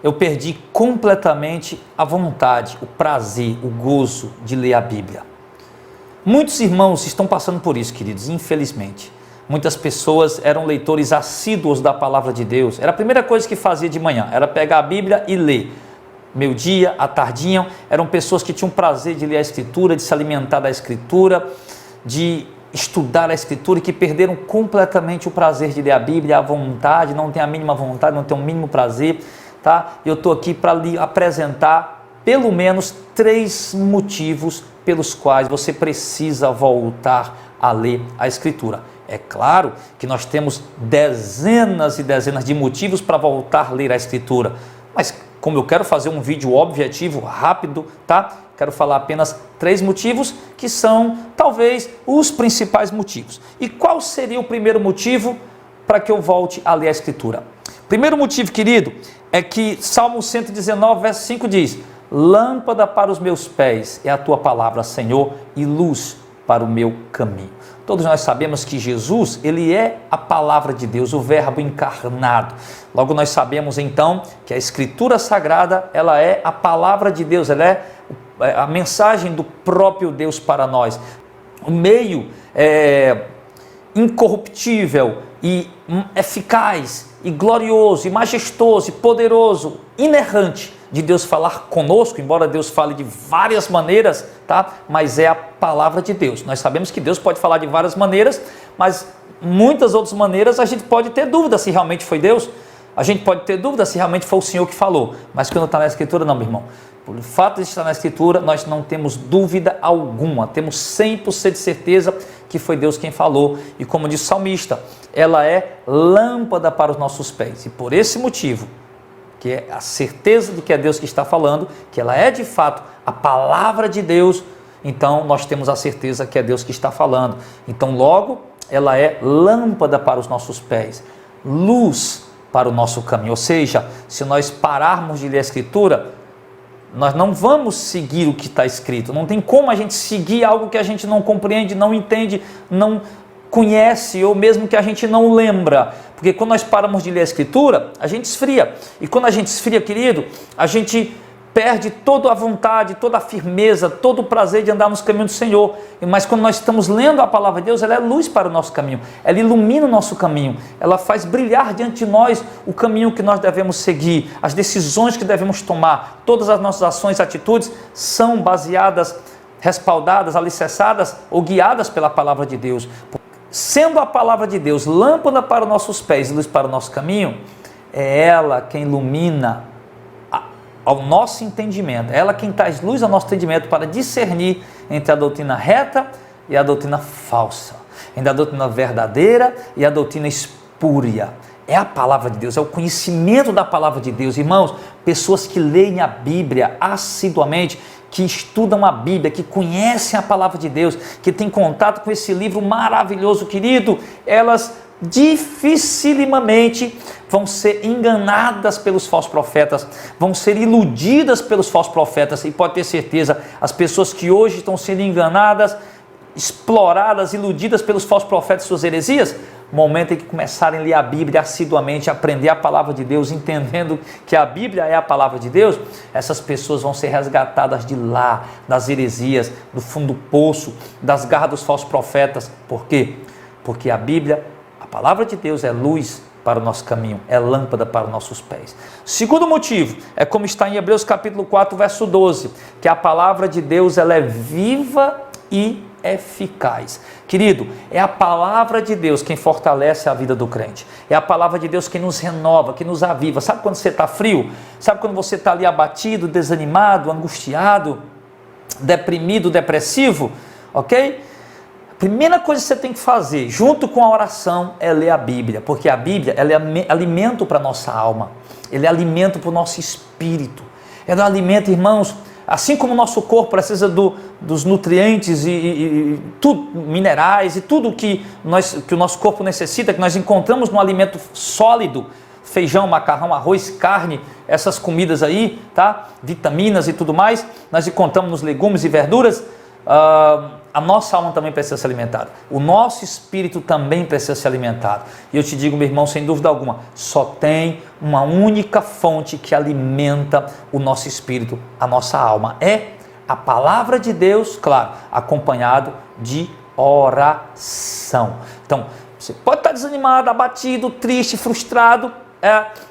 eu perdi completamente a vontade, o prazer, o gozo de ler a Bíblia. Muitos irmãos estão passando por isso, queridos, infelizmente. Muitas pessoas eram leitores assíduos da palavra de Deus. Era a primeira coisa que fazia de manhã, era pegar a Bíblia e ler. Meio-dia, à tardinha, eram pessoas que tinham prazer de ler a Escritura, de se alimentar da Escritura, de estudar a Escritura, e que perderam completamente o prazer de ler a Bíblia, a vontade, não tem a mínima vontade, não tem o mínimo prazer, tá? Eu estou aqui para lhe apresentar pelo menos 3 motivos pelos quais você precisa voltar a ler a Escritura. É claro que nós temos dezenas e dezenas de motivos para voltar a ler a Escritura, mas como eu quero fazer um vídeo objetivo, rápido, tá? Quero falar apenas 3 motivos que são talvez os principais motivos. E qual seria o primeiro motivo para que eu volte a ler a Escritura? Primeiro motivo, querido, é que Salmo 119, verso 5 diz: lâmpada para os meus pés é a tua palavra, Senhor, e luz para o meu caminho. Todos nós sabemos que Jesus, ele é a palavra de Deus, o verbo encarnado. Logo nós sabemos então que a Escritura Sagrada, ela é a palavra de Deus, ela é a mensagem do próprio Deus para nós. O meio incorruptível e eficaz e glorioso e majestoso e poderoso, inerrante de Deus falar conosco, embora Deus fale de várias maneiras, tá? Mas é a palavra de Deus. Nós sabemos que Deus pode falar de várias maneiras, mas muitas outras maneiras a gente pode ter dúvida se realmente foi Deus, a gente pode ter dúvida se realmente foi o Senhor que falou, mas quando está na Escritura, não, meu irmão. Por fato de estar na Escritura, nós não temos dúvida alguma, temos 100% de certeza que foi Deus quem falou, e como diz o salmista, ela é lâmpada para os nossos pés, e por esse motivo, que é a certeza de que é Deus que está falando, que ela é de fato a palavra de Deus, então nós temos a certeza que é Deus que está falando. Então logo, ela é lâmpada para os nossos pés, luz para o nosso caminho. Ou seja, se nós pararmos de ler a Escritura, nós não vamos seguir o que está escrito. Não tem como a gente seguir algo que a gente não compreende, não entende, não conhece, ou mesmo que a gente não lembra, porque quando nós paramos de ler a Escritura, a gente esfria, e quando a gente esfria, querido, a gente perde toda a vontade, toda a firmeza, todo o prazer de andar nos caminhos do Senhor. Mas quando nós estamos lendo a palavra de Deus, ela é luz para o nosso caminho, ela ilumina o nosso caminho, ela faz brilhar diante de nós o caminho que nós devemos seguir, as decisões que devemos tomar. Todas as nossas ações e atitudes são baseadas, respaldadas, alicerçadas ou guiadas pela palavra de Deus. Sendo a palavra de Deus lâmpada para os nossos pés e luz para o nosso caminho, é ela quem ilumina ao nosso entendimento, é ela quem traz luz ao nosso entendimento para discernir entre a doutrina reta e a doutrina falsa, entre a doutrina verdadeira e a doutrina espúria. É a palavra de Deus, é o conhecimento da palavra de Deus. Irmãos, pessoas que leem a Bíblia assiduamente, que estudam a Bíblia, que conhecem a palavra de Deus, que têm contato com esse livro maravilhoso, querido, elas dificilmente vão ser enganadas pelos falsos profetas, vão ser iludidas pelos falsos profetas. E pode ter certeza, as pessoas que hoje estão sendo enganadas, exploradas, iludidas pelos falsos profetas e suas heresias, no momento em que começarem a ler a Bíblia assiduamente, aprender a palavra de Deus, entendendo que a Bíblia é a palavra de Deus, essas pessoas vão ser resgatadas de lá, das heresias, do fundo do poço, das garras dos falsos profetas. Por quê? Porque a Bíblia, a palavra de Deus, é luz para o nosso caminho, é lâmpada para os nossos pés. Segundo motivo, é como está em Hebreus capítulo 4, verso 12, que a palavra de Deus, ela é viva e eficaz. Querido, é a palavra de Deus quem fortalece a vida do crente, é a palavra de Deus quem nos renova, que nos aviva. Sabe quando você está frio? Sabe quando você está ali abatido, desanimado, angustiado, deprimido, depressivo? Ok? A primeira coisa que você tem que fazer, junto com a oração, é ler a Bíblia, porque a Bíblia, ela é alimento para a nossa alma, ela é alimento para o nosso espírito, ela é alimento, irmãos. Assim como o nosso corpo precisa dos nutrientes e tudo, minerais e tudo que o nosso corpo necessita, que nós encontramos no alimento sólido, feijão, macarrão, arroz, carne, essas comidas aí, tá? Vitaminas e tudo mais, nós encontramos nos legumes e verduras. a nossa alma também precisa ser alimentada. O nosso espírito também precisa ser alimentado. E eu te digo, meu irmão, sem dúvida alguma, só tem uma única fonte que alimenta o nosso espírito, a nossa alma. É a palavra de Deus, claro, acompanhado de oração. Então, você pode estar desanimado, abatido, triste, frustrado.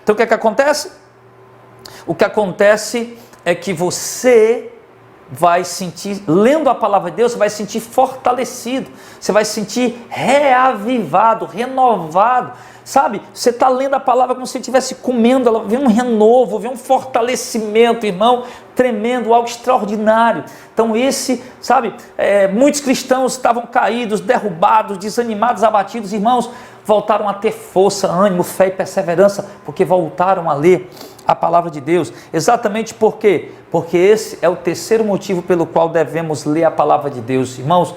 Então, o que é que acontece? O que acontece é que você vai sentir, lendo a palavra de Deus, você vai sentir fortalecido, você vai sentir reavivado, renovado, sabe? Você está lendo a palavra como se estivesse comendo ela, vê um renovo, vê um fortalecimento, irmão, tremendo, algo extraordinário. Então muitos cristãos estavam caídos, derrubados, desanimados, abatidos, irmãos, voltaram a ter força, ânimo, fé e perseverança, porque voltaram a ler a palavra de Deus. Exatamente por quê? Porque esse é o terceiro motivo pelo qual devemos ler a palavra de Deus. Irmãos,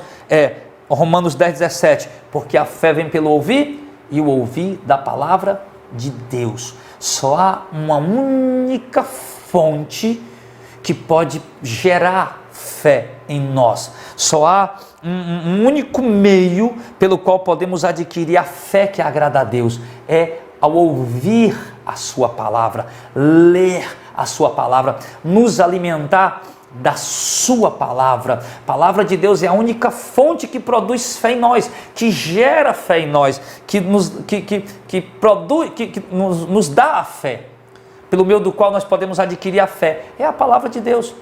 Romanos 10:17, porque a fé vem pelo ouvir e o ouvir da palavra de Deus. Só há uma única fonte que pode gerar fé em nós. Só há um único meio pelo qual podemos adquirir a fé que agrada a Deus. É ao ouvir a sua palavra, ler a sua palavra, nos alimentar da sua palavra. A palavra de Deus é a única fonte que produz fé em nós, que gera fé em nós, que nos dá a fé, pelo meio do qual nós podemos adquirir a fé. É a palavra de Deus.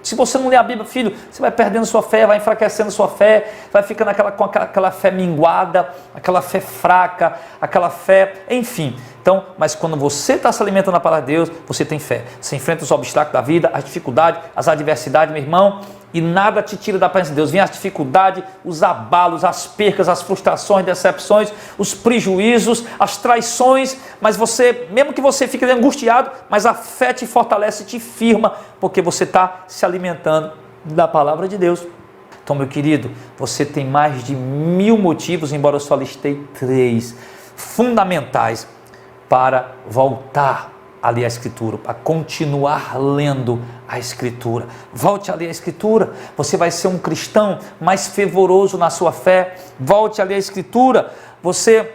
Se você não lê a Bíblia, filho, você vai perdendo sua fé, vai enfraquecendo sua fé, vai ficando com aquela fé minguada, aquela fé fraca, aquela fé, enfim. Então, mas quando você está se alimentando da palavra de Deus, você tem fé. Você enfrenta os obstáculos da vida, as dificuldades, as adversidades, meu irmão, e nada te tira da presença de Deus. Vem as dificuldades, os abalos, as percas, as frustrações, decepções, os prejuízos, as traições, mas você, mesmo que você fique angustiado, mas a fé te fortalece, te firma, porque você está se alimentando da palavra de Deus. Então, meu querido, você tem mais de 1000 motivos, embora eu só listei 3 fundamentais para voltar a ler a Escritura, para continuar lendo a Escritura. Volte a ler a Escritura, você vai ser um cristão mais fervoroso na sua fé. Volte a ler a Escritura, você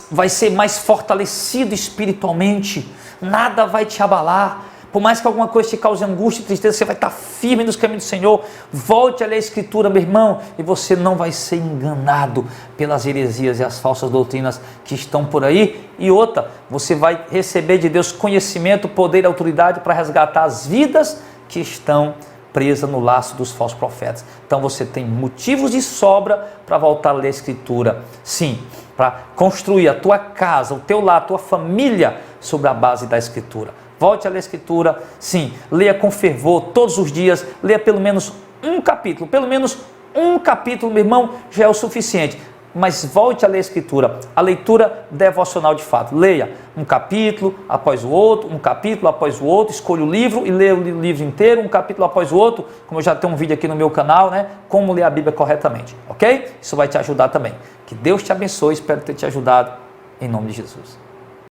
vai ser mais fortalecido espiritualmente, nada vai te abalar. Por mais que alguma coisa te cause angústia e tristeza, você vai estar firme nos caminhos do Senhor. Volte a ler a Escritura, meu irmão, e você não vai ser enganado pelas heresias e as falsas doutrinas que estão por aí. E outra, você vai receber de Deus conhecimento, poder e autoridade para resgatar as vidas que estão presas no laço dos falsos profetas. Então você tem motivos de sobra para voltar a ler a Escritura. Sim, para construir a tua casa, o teu lar, a tua família sobre a base da Escritura. Volte a ler a Escritura, sim, leia com fervor todos os dias, leia pelo menos um capítulo, meu irmão, já é o suficiente, mas volte a ler a Escritura, a leitura devocional de fato, leia um capítulo após o outro, escolha o livro e leia o livro inteiro, um capítulo após o outro, como eu já tenho um vídeo aqui no meu canal, né, como ler a Bíblia corretamente, ok? Isso vai te ajudar também. Que Deus te abençoe, espero ter te ajudado, em nome de Jesus.